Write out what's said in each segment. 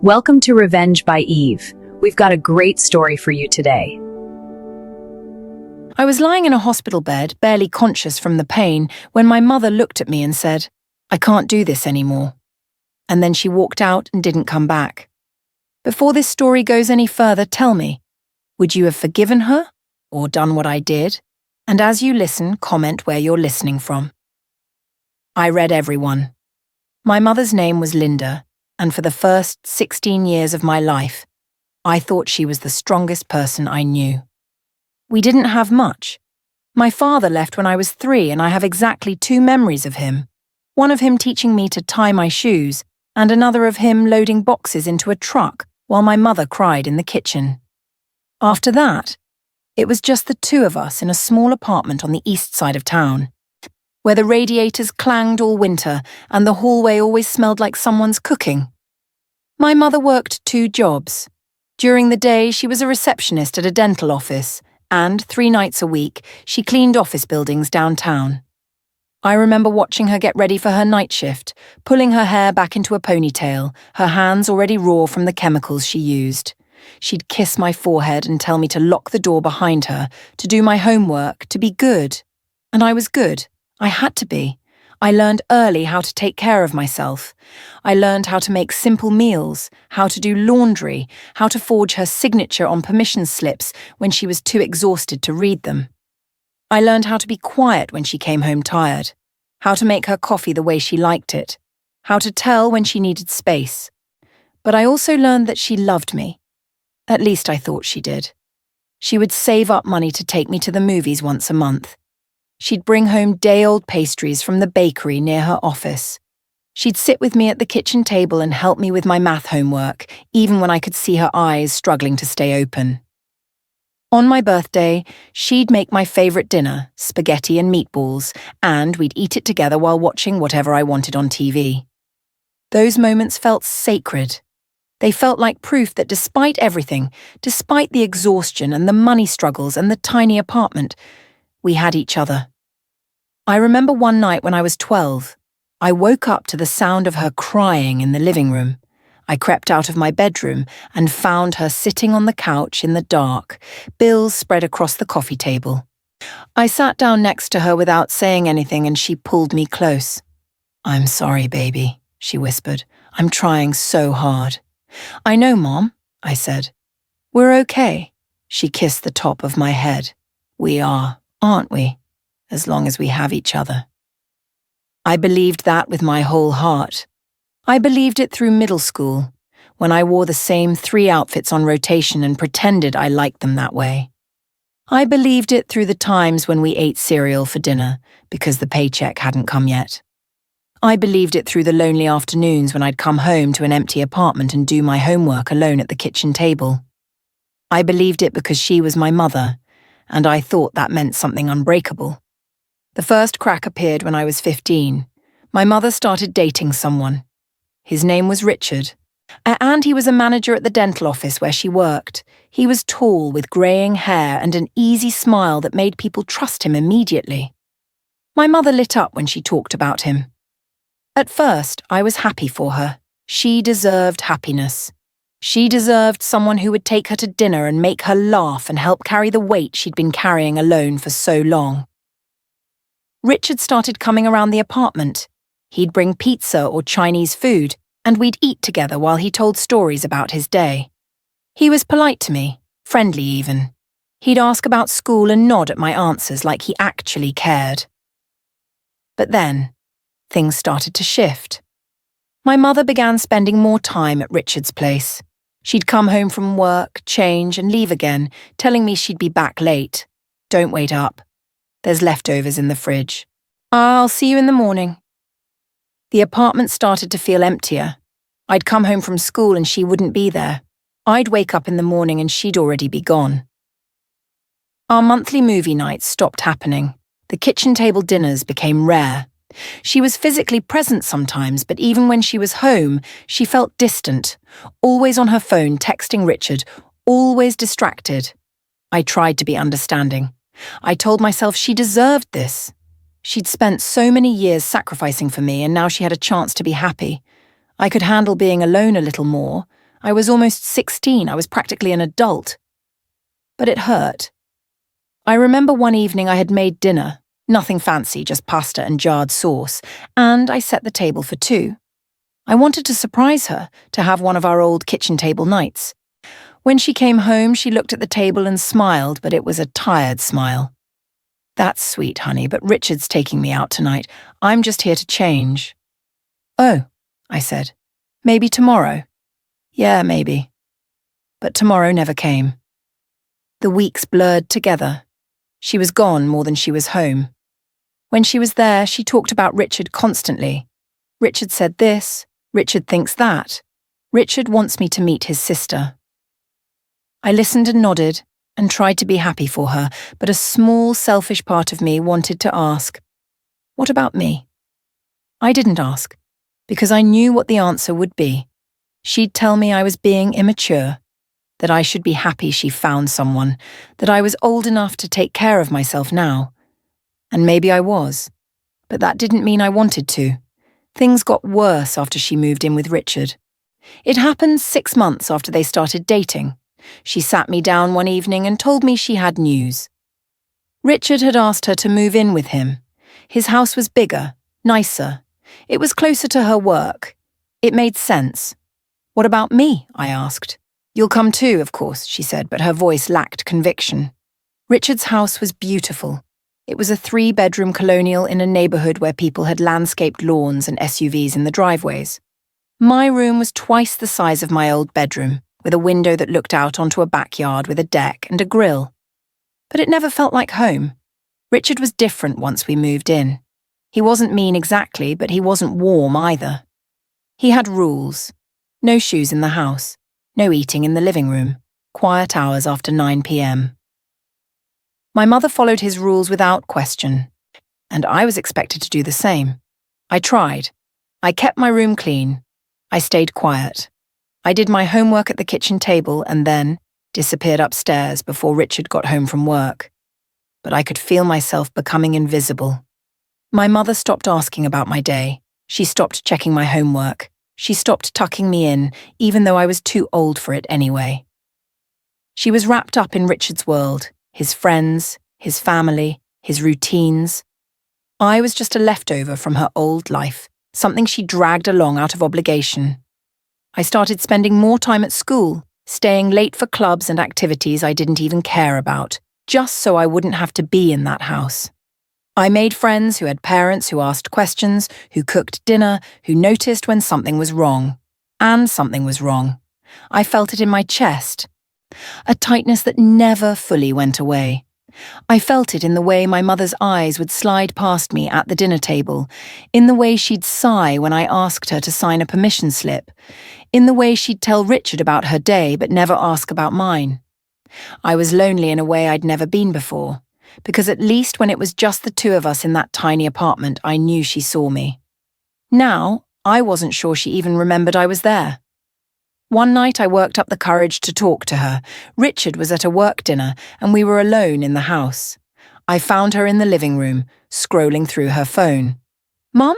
Welcome to Revenge by Eve. We've got a great story for you today. I was lying in a hospital bed, barely conscious from the pain, when my mother looked at me and said, "I can't do this anymore." And then she walked out and didn't come back. Before this story goes any further, tell me, would you have forgiven her or done what I did? And as you listen, comment where you're listening from. I read everyone. My mother's name was Linda, and for the first 16 years of my life, I thought she was the strongest person I knew. We didn't have much. My father left when I was 3, and I have exactly 2 memories of him. One of him teaching me to tie my shoes, and another of him loading boxes into a truck while my mother cried in the kitchen. After that, it was just the 2 of us in a small apartment on the east side of town, where the radiators clanged all winter and the hallway always smelled like someone's cooking. My mother worked 2 jobs. During the day, she was a receptionist at a dental office, and 3 nights a week, she cleaned office buildings downtown. I remember watching her get ready for her night shift, pulling her hair back into a ponytail, her hands already raw from the chemicals she used. She'd kiss my forehead and tell me to lock the door behind her, to do my homework, to be good. And I was good. I had to be. I learned early how to take care of myself. I learned how to make simple meals, how to do laundry, how to forge her signature on permission slips when she was too exhausted to read them. I learned how to be quiet when she came home tired, how to make her coffee the way she liked it, how to tell when she needed space. But I also learned that she loved me. At least I thought she did. She would save up money to take me to the movies once a month. She'd bring home day-old pastries from the bakery near her office. She'd sit with me at the kitchen table and help me with my math homework, even when I could see her eyes struggling to stay open. On my birthday, she'd make my favourite dinner, spaghetti and meatballs, and we'd eat it together while watching whatever I wanted on TV. Those moments felt sacred. They felt like proof that despite everything, despite the exhaustion and the money struggles and the tiny apartment, we had each other. I remember one night when I was 12. I woke up to the sound of her crying in the living room. I crept out of my bedroom and found her sitting on the couch in the dark, bills spread across the coffee table. I sat down next to her without saying anything and she pulled me close. "I'm sorry, baby," she whispered. "I'm trying so hard." "I know, Mom," I said. "We're okay." She kissed the top of my head. "We are, aren't we? As long as we have each other." I believed that with my whole heart. I believed it through middle school, when I wore the same 3 outfits on rotation and pretended I liked them that way. I believed it through the times when we ate cereal for dinner because the paycheck hadn't come yet. I believed it through the lonely afternoons when I'd come home to an empty apartment and do my homework alone at the kitchen table. I believed it because she was my mother, and I thought that meant something unbreakable. The first crack appeared when I was 15. My mother started dating someone. His name was Richard, and he was a manager at the dental office where she worked. He was tall with greying hair and an easy smile that made people trust him immediately. My mother lit up when she talked about him. At first, I was happy for her. She deserved happiness. She deserved someone who would take her to dinner and make her laugh and help carry the weight she'd been carrying alone for so long. Richard started coming around the apartment. He'd bring pizza or Chinese food, and we'd eat together while he told stories about his day. He was polite to me, friendly even. He'd ask about school and nod at my answers like he actually cared. But then, things started to shift. My mother began spending more time at Richard's place. She'd come home from work, change, and leave again, telling me she'd be back late. "Don't wait up. There's leftovers in the fridge. I'll see you in the morning." The apartment started to feel emptier. I'd come home from school and she wouldn't be there. I'd wake up in the morning and she'd already be gone. Our monthly movie nights stopped happening. The kitchen table dinners became rare. She was physically present sometimes, but even when she was home, she felt distant, always on her phone texting Richard, always distracted. I tried to be understanding. I told myself she deserved this. She'd spent so many years sacrificing for me, and now she had a chance to be happy. I could handle being alone a little more. I was almost 16. I was practically an adult. But it hurt. I remember one evening I had made dinner, nothing fancy, just pasta and jarred sauce, and I set the table for two. I wanted to surprise her, to have one of our old kitchen table nights. When she came home, she looked at the table and smiled, but it was a tired smile. "That's sweet, honey, but Richard's taking me out tonight. I'm just here to change." "Oh," I said. "Maybe tomorrow?" "Yeah, maybe." But tomorrow never came. The weeks blurred together. She was gone more than she was home. When she was there, she talked about Richard constantly. "Richard said this. Richard thinks that. Richard wants me to meet his sister." I listened and nodded and tried to be happy for her, but a small, selfish part of me wanted to ask, "What about me?" I didn't ask, because I knew what the answer would be. She'd tell me I was being immature, that I should be happy she found someone, that I was old enough to take care of myself now. And maybe I was, but that didn't mean I wanted to. Things got worse after she moved in with Richard. It happened 6 months after they started dating. She sat me down one evening and told me she had news. Richard had asked her to move in with him. His house was bigger, nicer. It was closer to her work. It made sense. "What about me?" I asked. "You'll come too, of course," she said, but her voice lacked conviction. Richard's house was beautiful. It was a 3-bedroom colonial in a neighborhood where people had landscaped lawns and SUVs in the driveways. My room was twice the size of my old bedroom, with a window that looked out onto a backyard with a deck and a grill. But it never felt like home. Richard was different once we moved in. He wasn't mean exactly, but he wasn't warm either. He had rules. No shoes in the house. No eating in the living room. Quiet hours after 9 p.m. My mother followed his rules without question, and I was expected to do the same. I tried. I kept my room clean. I stayed quiet. I did my homework at the kitchen table and then disappeared upstairs before Richard got home from work. But I could feel myself becoming invisible. My mother stopped asking about my day. She stopped checking my homework. She stopped tucking me in, even though I was too old for it anyway. She was wrapped up in Richard's world, his friends, his family, his routines. I was just a leftover from her old life, something she dragged along out of obligation. I started spending more time at school, staying late for clubs and activities I didn't even care about, just so I wouldn't have to be in that house. I made friends who had parents who asked questions, who cooked dinner, who noticed when something was wrong. And something was wrong. I felt it in my chest. A tightness that never fully went away. I felt it in the way my mother's eyes would slide past me at the dinner table, in the way she'd sigh when I asked her to sign a permission slip, in the way she'd tell Richard about her day but never ask about mine. I was lonely in a way I'd never been before, because at least when it was just the two of us in that tiny apartment, I knew she saw me. Now, I wasn't sure she even remembered I was there. One night I worked up the courage to talk to her. Richard was at a work dinner, and we were alone in the house. I found her in the living room, scrolling through her phone. "Mum,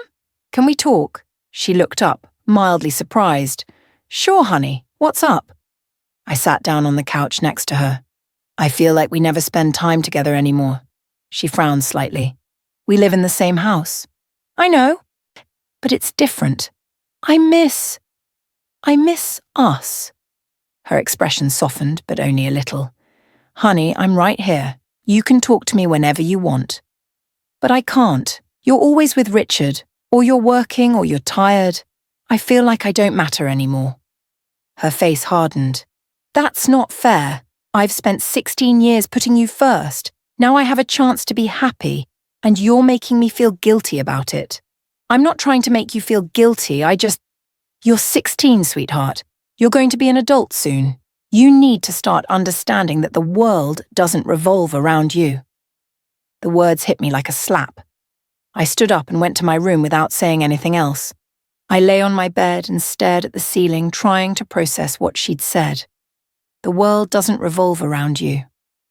can we talk?" She looked up, mildly surprised. "Sure, honey. What's up?" I sat down on the couch next to her. "I feel like we never spend time together anymore." She frowned slightly. "We live in the same house." "I know. But it's different. I miss us." Her expression softened, but only a little. "Honey, I'm right here. You can talk to me whenever you want." "But I can't. You're always with Richard, or you're working, or you're tired. I feel like I don't matter anymore." Her face hardened. "That's not fair. I've spent 16 years putting you first. Now I have a chance to be happy, and you're making me feel guilty about it. I'm not trying to make you feel guilty, You're 16, sweetheart. You're going to be an adult soon. You need to start understanding that the world doesn't revolve around you." The words hit me like a slap. I stood up and went to my room without saying anything else. I lay on my bed and stared at the ceiling, trying to process what she'd said. The world doesn't revolve around you.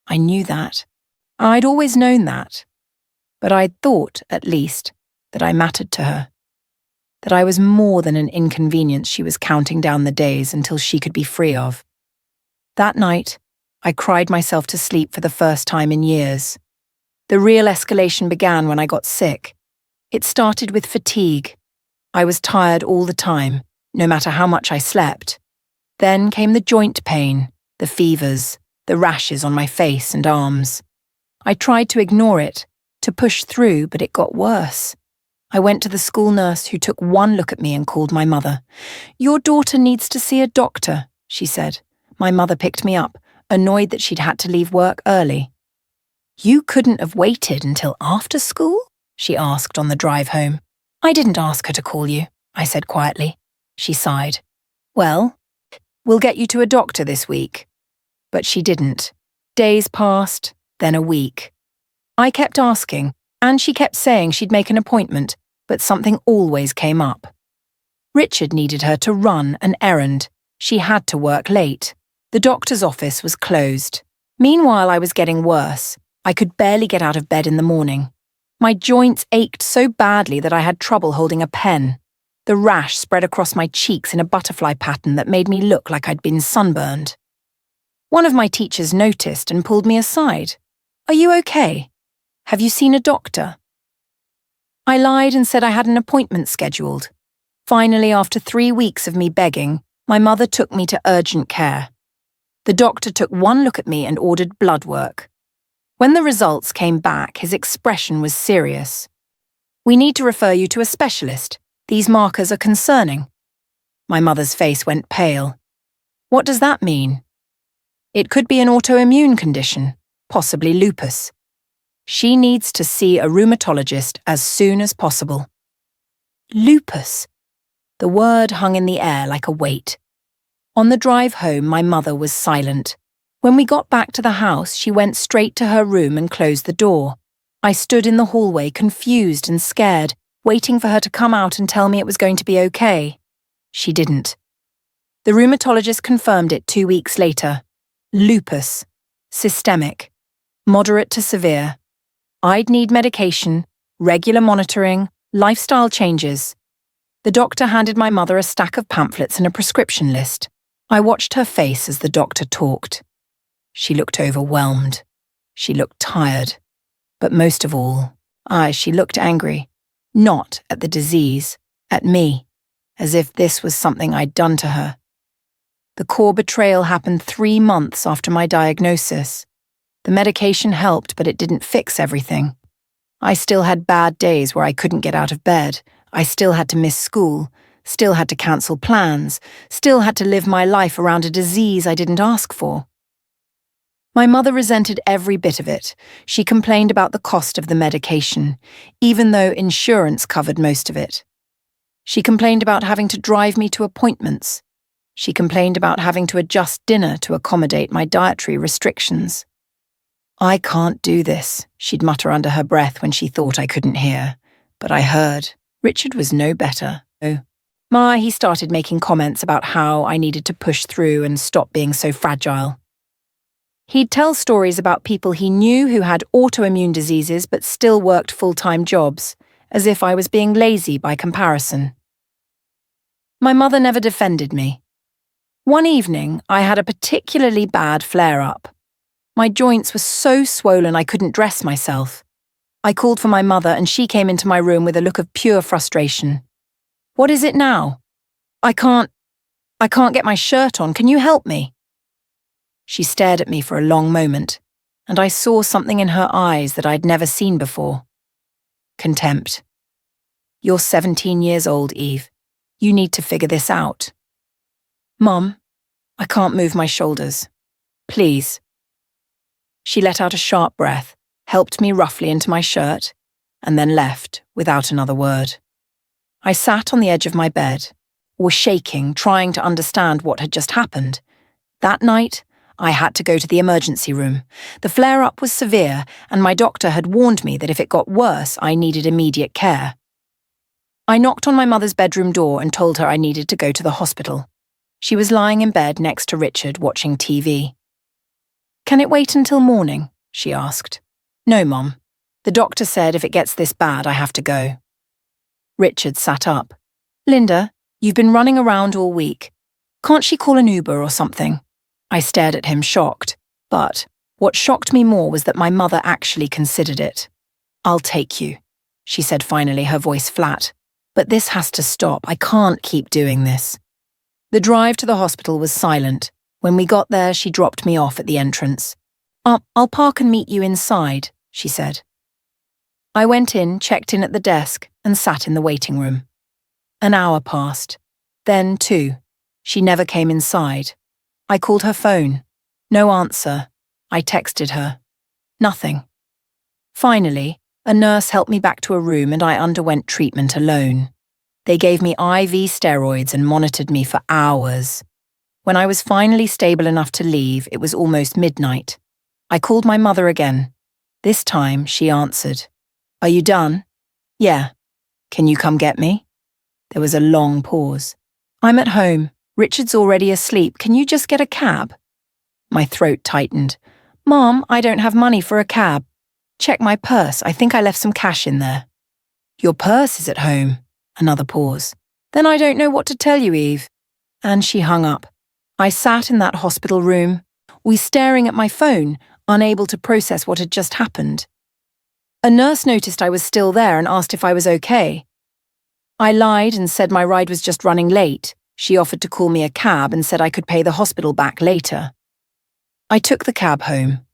I knew that. I'd always known that. But I'd thought, at least, that I mattered to her. that I was more than an inconvenience she was counting down the days until she could be free of. That night, I cried myself to sleep for the first time in years. The real escalation began when I got sick. It started with fatigue. I was tired all the time, no matter how much I slept. Then came the joint pain, the fevers, the rashes on my face and arms. I tried to ignore it, to push through, but it got worse. I went to the school nurse, who took one look at me and called my mother. "Your daughter needs to see a doctor," she said. My mother picked me up, annoyed that she'd had to leave work early. "You couldn't have waited until after school?" she asked on the drive home. "I didn't ask her to call you," I said quietly. She sighed. "Well, we'll get you to a doctor this week." But she didn't. Days passed, then a week. I kept asking, and she kept saying she'd make an appointment, but something always came up. Richard needed her to run an errand. She had to work late. The doctor's office was closed. Meanwhile, I was getting worse. I could barely get out of bed in the morning. My joints ached so badly that I had trouble holding a pen. The rash spread across my cheeks in a butterfly pattern that made me look like I'd been sunburned. One of my teachers noticed and pulled me aside. "Are you okay? Have you seen a doctor?" I lied and said I had an appointment scheduled. Finally, after 3 weeks of me begging, my mother took me to urgent care. The doctor took one look at me and ordered blood work. When the results came back, his expression was serious. "We need to refer you to a specialist. These markers are concerning." My mother's face went pale. "What does that mean?" "It could be an autoimmune condition, possibly lupus. She needs to see a rheumatologist as soon as possible." Lupus. The word hung in the air like a weight. On the drive home, my mother was silent. When we got back to the house, she went straight to her room and closed the door. I stood in the hallway, confused and scared, waiting for her to come out and tell me it was going to be okay. She didn't. The rheumatologist confirmed it 2 weeks later. Lupus. Systemic. Moderate to severe. I'd need medication, regular monitoring, lifestyle changes. The doctor handed my mother a stack of pamphlets and a prescription list. I watched her face as the doctor talked. She looked overwhelmed. She looked tired. But most of all, she looked angry. Not at the disease, at me, as if this was something I'd done to her. The core betrayal happened 3 months after my diagnosis. The medication helped, but it didn't fix everything. I still had bad days where I couldn't get out of bed. I still had to miss school, still had to cancel plans, still had to live my life around a disease I didn't ask for. My mother resented every bit of it. She complained about the cost of the medication, even though insurance covered most of it. She complained about having to drive me to appointments. She complained about having to adjust dinner to accommodate my dietary restrictions. "I can't do this," she'd mutter under her breath when she thought I couldn't hear. But I heard. Richard was no better. He started making comments about how I needed to push through and stop being so fragile. He'd tell stories about people he knew who had autoimmune diseases but still worked full-time jobs, as if I was being lazy by comparison. My mother never defended me. One evening, I had a particularly bad flare-up. My joints were so swollen I couldn't dress myself. I called for my mother and she came into my room with a look of pure frustration. "What is it now?" I can't get my shirt on. Can you help me?" She stared at me for a long moment, and I saw something in her eyes that I'd never seen before. Contempt. "You're 17 years old, Eve. You need to figure this out." "Mum, I can't move my shoulders. Please." She let out a sharp breath, helped me roughly into my shirt, and then left without another word. I sat on the edge of my bed, was shaking, trying to understand what had just happened. That night, I had to go to the emergency room. The flare-up was severe, and my doctor had warned me that if it got worse, I needed immediate care. I knocked on my mother's bedroom door and told her I needed to go to the hospital. She was lying in bed next to Richard, watching TV. "Can it wait until morning?" she asked. "No, Mom. The doctor said if it gets this bad, I have to go." Richard sat up. Linda, you've been running around all week. Can't she call an Uber or something? I stared at him, shocked. But what shocked me more was that my mother actually considered it. I'll take you, she said finally, her voice flat. But this has to stop. I can't keep doing this. The drive to the hospital was silent. When we got there, she dropped me off at the entrance. I'll park and meet you inside, she said. I went in, checked in at the desk, and sat in the waiting room. An hour passed. Then 2. She never came inside. I called her phone. No answer. I texted her. Nothing. Finally, a nurse helped me back to a room and I underwent treatment alone. They gave me IV steroids and monitored me for hours. When I was finally stable enough to leave, it was almost midnight. I called my mother again. This time, she answered. Are you done? Yeah. Can you come get me? There was a long pause. I'm at home. Richard's already asleep. Can you just get a cab? My throat tightened. Mom, I don't have money for a cab. Check my purse. I think I left some cash in there. Your purse is at home. Another pause. Then I don't know what to tell you, Eve. And she hung up. I sat in that hospital room, staring at my phone, unable to process what had just happened. A nurse noticed I was still there and asked if I was okay. I lied and said my ride was just running late. She offered to call me a cab and said I could pay the hospital back later. I took the cab home.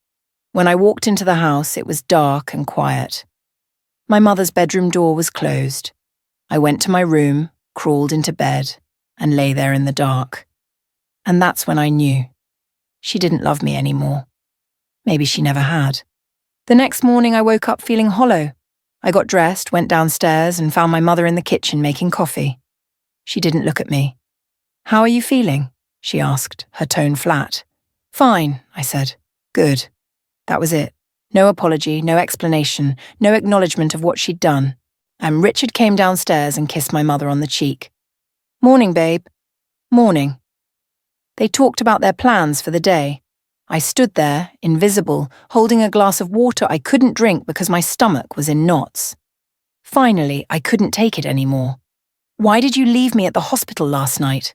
When I walked into the house, it was dark and quiet. My mother's bedroom door was closed. I went to my room, crawled into bed, and lay there in the dark. And that's when I knew. She didn't love me anymore. Maybe she never had. The next morning I woke up feeling hollow. I got dressed, went downstairs, and found my mother in the kitchen making coffee. She didn't look at me. How are you feeling? She asked, her tone flat. Fine, I said. Good. That was it. No apology, no explanation, no acknowledgement of what she'd done. And Richard came downstairs and kissed my mother on the cheek. Morning, babe. Morning. They talked about their plans for the day. I stood there, invisible, holding a glass of water I couldn't drink because my stomach was in knots. Finally, I couldn't take it anymore. Why did you leave me at the hospital last night?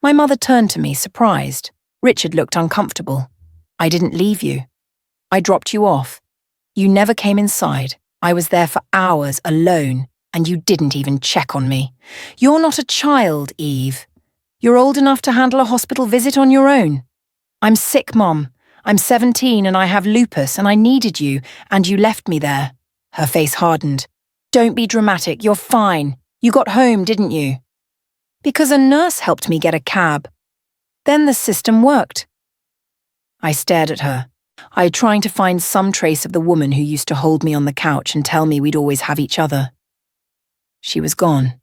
My mother turned to me, surprised. Richard looked uncomfortable. I didn't leave you. I dropped you off. You never came inside. I was there for hours alone, and you didn't even check on me. You're not a child, Eve. You're old enough to handle a hospital visit on your own. I'm sick, Mom. I'm 17 and I have lupus and I needed you, and you left me there. Her face hardened. Don't be dramatic. You're fine. You got home, didn't you? Because a nurse helped me get a cab. Then the system worked. I stared at her. I trying to find some trace of the woman who used to hold me on the couch and tell me we'd always have each other. She was gone.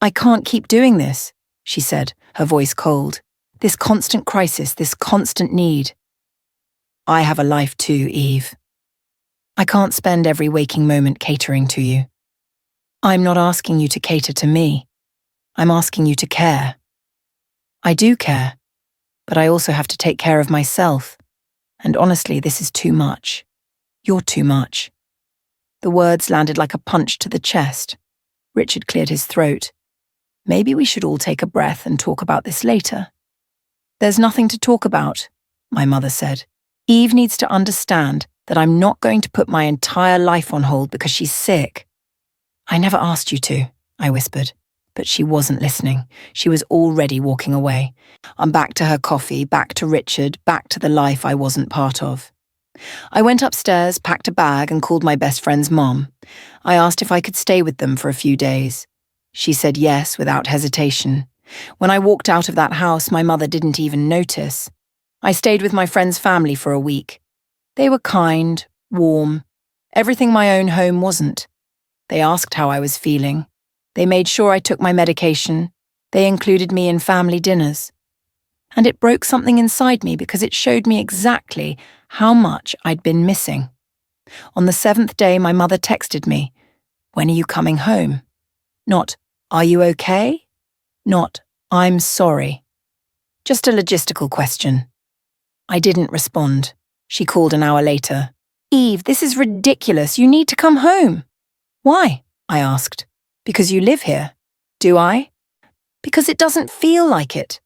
I can't keep doing this, she said, her voice cold. This constant crisis, this constant need. I have a life too, Eve. I can't spend every waking moment catering to you. I'm not asking you to cater to me. I'm asking you to care. I do care, but I also have to take care of myself. And honestly, this is too much. You're too much. The words landed like a punch to the chest. Richard cleared his throat. Maybe we should all take a breath and talk about this later. There's nothing to talk about, my mother said. Eve needs to understand that I'm not going to put my entire life on hold because she's sick. I never asked you to, I whispered, but she wasn't listening. She was already walking away. I'm back to her coffee, back to Richard, back to the life I wasn't part of. I went upstairs, packed a bag, and called my best friend's mom. I asked if I could stay with them for a few days. She said yes without hesitation. When I walked out of that house, my mother didn't even notice. I stayed with my friend's family for a week. They were kind, warm, everything my own home wasn't. They asked how I was feeling. They made sure I took my medication. They included me in family dinners. And it broke something inside me because it showed me exactly how much I'd been missing. On the 7th day, my mother texted me, "When are you coming home?" Not, "Are you okay?" Not, "I'm sorry." Just a logistical question. I didn't respond. She called an hour later. "Eve, this is ridiculous. You need to come home." "Why?" I asked. "Because you live here." Do I? Because it doesn't feel like it.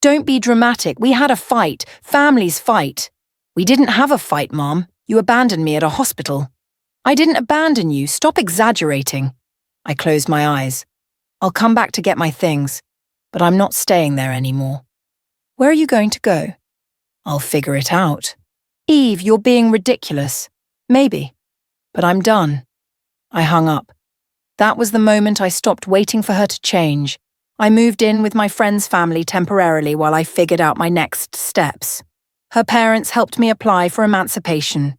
Don't be dramatic. We had a fight. Families fight. We didn't have a fight, Mom. You abandoned me at a hospital. I didn't abandon you. Stop exaggerating. I closed my eyes. I'll come back to get my things, but I'm not staying there anymore. Where are you going to go? I'll figure it out. Eve, you're being ridiculous. Maybe, but I'm done. I hung up. That was the moment I stopped waiting for her to change. I moved in with my friend's family temporarily while I figured out my next steps. Her parents helped me apply for emancipation.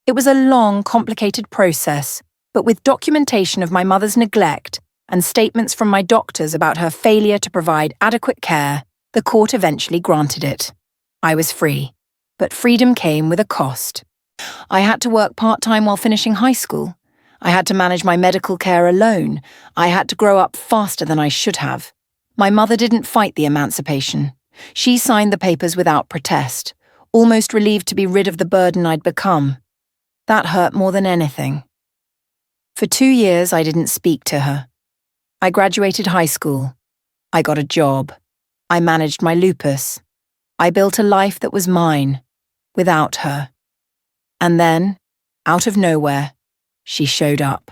It was a long, complicated process, but with documentation of my mother's neglect and statements from my doctors about her failure to provide adequate care, the court eventually granted it. I was free, but freedom came with a cost. I had to work part-time while finishing high school. I had to manage my medical care alone. I had to grow up faster than I should have. My mother didn't fight the emancipation. She signed the papers without protest, almost relieved to be rid of the burden I'd become. That hurt more than anything. For 2 years, I didn't speak to her. I graduated high school. I got a job. I managed my lupus. I built a life that was mine, without her. And then, out of nowhere, she showed up.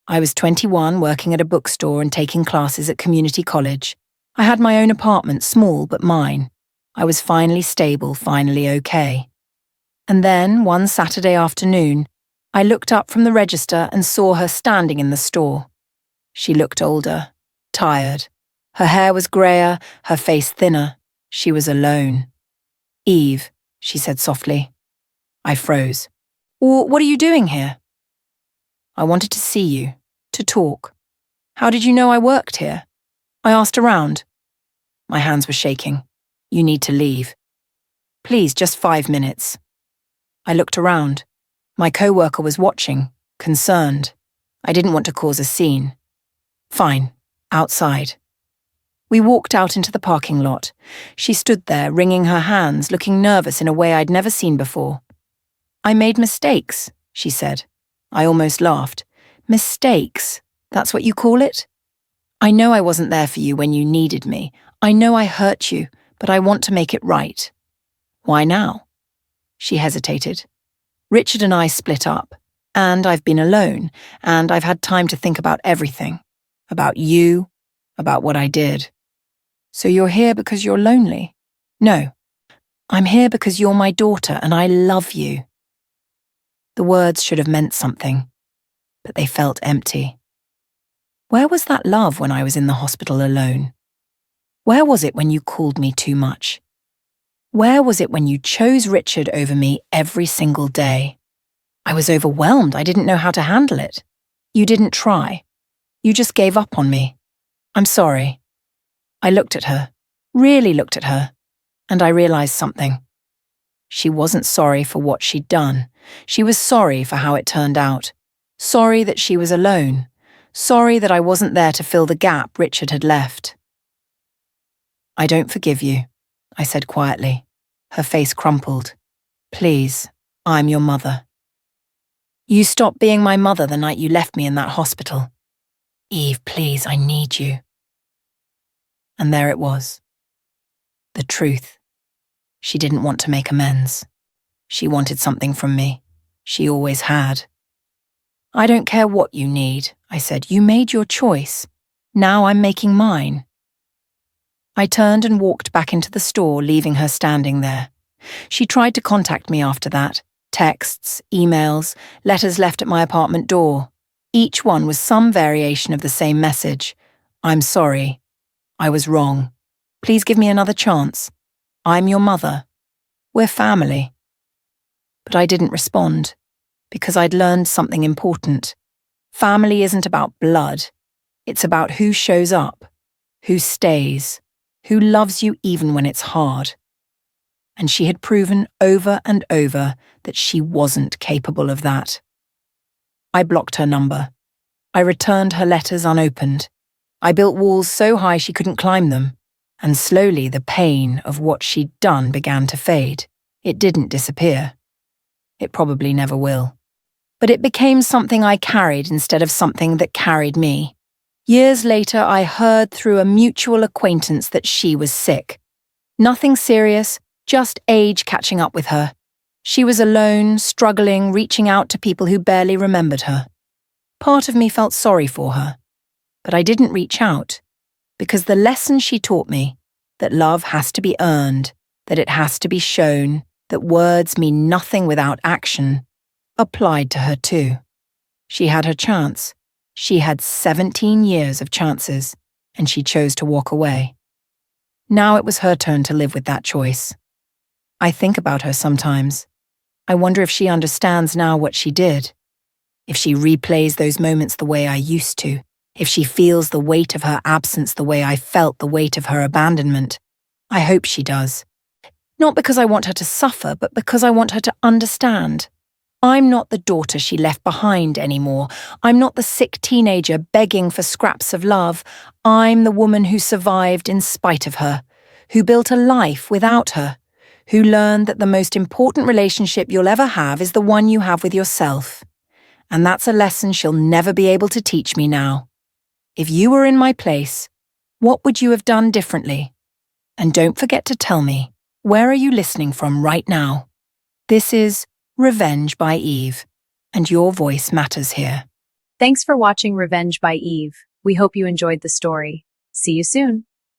I was 21, working at a bookstore and taking classes at community college. I had my own apartment, small but mine. I was finally stable, finally okay. And then, one Saturday afternoon, I looked up from the register and saw her standing in the store. She looked older, tired. Her hair was grayer, her face thinner. She was alone. "Eve," she said softly. I froze. "What are you doing here?" "I wanted to see you, to talk." "How did you know I worked here?" "I asked around." My hands were shaking. "You need to leave." "Please, just 5 minutes." I looked around. My co-worker was watching, concerned. I didn't want to cause a scene. "Fine, outside." We walked out into the parking lot. She stood there, wringing her hands, looking nervous in a way I'd never seen before. "I made mistakes," she said. I almost laughed. "Mistakes? That's what you call it?" "I know I wasn't there for you when you needed me. I know I hurt you, but I want to make it right." "Why now?" She hesitated. "Richard and I split up, and I've been alone, and I've had time to think about everything. About you, about what I did." "So you're here because you're lonely?" "No. I'm here because you're my daughter and I love you." The words should have meant something, but they felt empty. Where was that love when I was in the hospital alone? Where was it when you called me too much? Where was it when you chose Richard over me every single day? I was overwhelmed. I didn't know how to handle it. You didn't try. You just gave up on me. I'm sorry. I looked at her, really looked at her, and I realized something. She wasn't sorry for what she'd done. She was sorry for how it turned out. Sorry that she was alone. Sorry that I wasn't there to fill the gap Richard had left. "I don't forgive you," I said quietly. Her face crumpled. "Please, I'm your mother." "You stopped being my mother the night you left me in that hospital." "Eve, please, I need you." And there it was. The truth. She didn't want to make amends. She wanted something from me. She always had. "I don't care what you need," I said. "You made your choice. Now I'm making mine." I turned and walked back into the store, leaving her standing there. She tried to contact me after that. Texts, emails, letters left at my apartment door. Each one was some variation of the same message. "I'm sorry. I was wrong. Please give me another chance. I'm your mother. We're family." But I didn't respond, because I'd learned something important. Family isn't about blood. It's about who shows up, who stays, who loves you even when it's hard. And she had proven over and over that she wasn't capable of that. I blocked her number. I returned her letters unopened. I built walls so high she couldn't climb them, and slowly the pain of what she'd done began to fade. It didn't disappear. It probably never will. But it became something I carried instead of something that carried me. Years later, I heard through a mutual acquaintance that she was sick. Nothing serious, just age catching up with her. She was alone, struggling, reaching out to people who barely remembered her. Part of me felt sorry for her, but I didn't reach out, because the lesson she taught me, that love has to be earned, that it has to be shown, that words mean nothing without action, applied to her too. She had her chance. She had 17 years of chances, and she chose to walk away. Now it was her turn to live with that choice. I think about her sometimes. I wonder if she understands now what she did. If she replays those moments the way I used to. If she feels the weight of her absence the way I felt the weight of her abandonment. I hope she does. Not because I want her to suffer, but because I want her to understand. I'm not the daughter she left behind anymore. I'm not the sick teenager begging for scraps of love. I'm the woman who survived in spite of her, who built a life without her, who learned that the most important relationship you'll ever have is the one you have with yourself. And that's a lesson she'll never be able to teach me now. If you were in my place, what would you have done differently? And don't forget to tell me, where are you listening from right now? This is Revenge by Eve, and your voice matters here. Thanks for watching Revenge by Eve. We hope you enjoyed the story. See you soon.